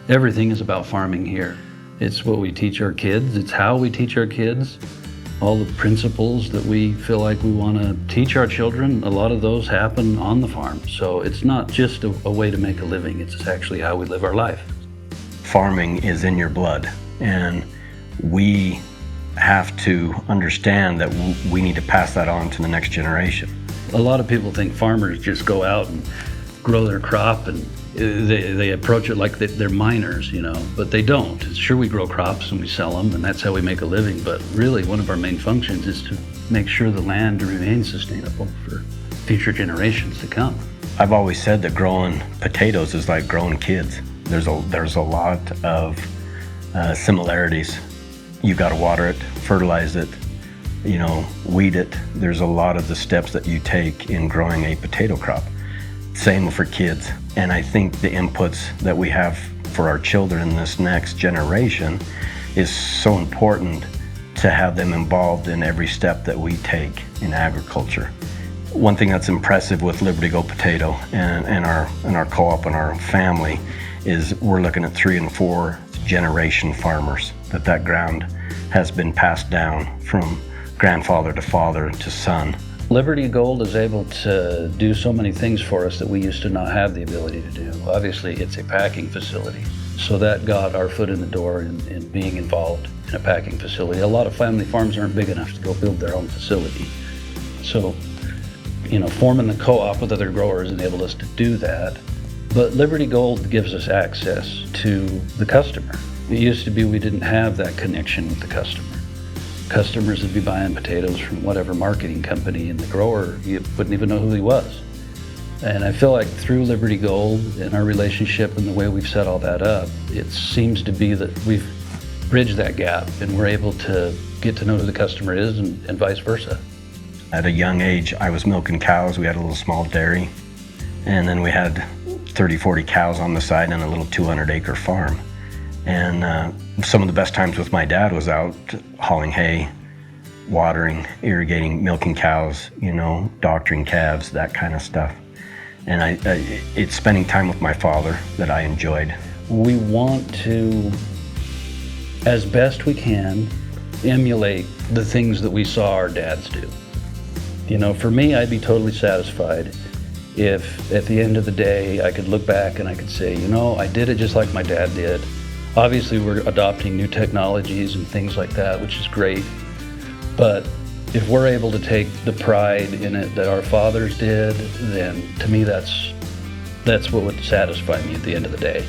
Everything is about farming here. It's what we teach our kids. It's how we teach our kids. All the principles that we feel like we want to teach our children, a lot of those happen on the farm. So it's not just a way to make a living, it's actually how we live our life. Farming is in your blood, and we have to understand that we need to pass that on to the next generation. A lot of people think farmers just go out and grow their crop and they approach it like they're miners, but they don't. Sure, we grow crops and we sell them, and that's how we make a living, but really one of our main functions is to make sure the land remains sustainable for future generations to come. I've always said that growing potatoes is like growing kids. There's a lot of similarities. You got to water it, fertilize it, weed it. There's a lot of the steps that you take in growing a potato crop. Same for kids. And I think the inputs that we have for our children in this next generation is so important to have them involved in every step that we take in agriculture. One thing that's impressive with Liberty Go Potato and our co-op and our family is we're looking at 3 and 4 generation farmers, that ground has been passed down from grandfather to father to son. Liberty Gold is able to do so many things for us that we used to not have the ability to do. Obviously, it's a packing facility, so that got our foot in the door in being involved in a packing facility. A lot of family farms aren't big enough to go build their own facility. So, forming the co-op with other growers enabled us to do that. But Liberty Gold gives us access to the customer. It used to be we didn't have that connection with the customer. Customers would be buying potatoes from whatever marketing company, and the grower, you wouldn't even know who he was. And I feel like through Liberty Gold and our relationship and the way we've set all that up, it seems to be that we've bridged that gap and we're able to get to know who the customer is and vice versa. At a young age, I was milking cows. We had a little small dairy, and then we had 30, 40 cows on the side and a little 200-acre farm. And some of the best times with my dad was out hauling hay, watering, irrigating, milking cows, doctoring calves, that kind of stuff. And it's spending time with my father that I enjoyed. We want to, as best we can, emulate the things that we saw our dads do. For me, I'd be totally satisfied if at the end of the day I could look back and I could say, I did it just like my dad did. Obviously, we're adopting new technologies and things like that, which is great. But if we're able to take the pride in it that our fathers did, then to me, that's what would satisfy me at the end of the day.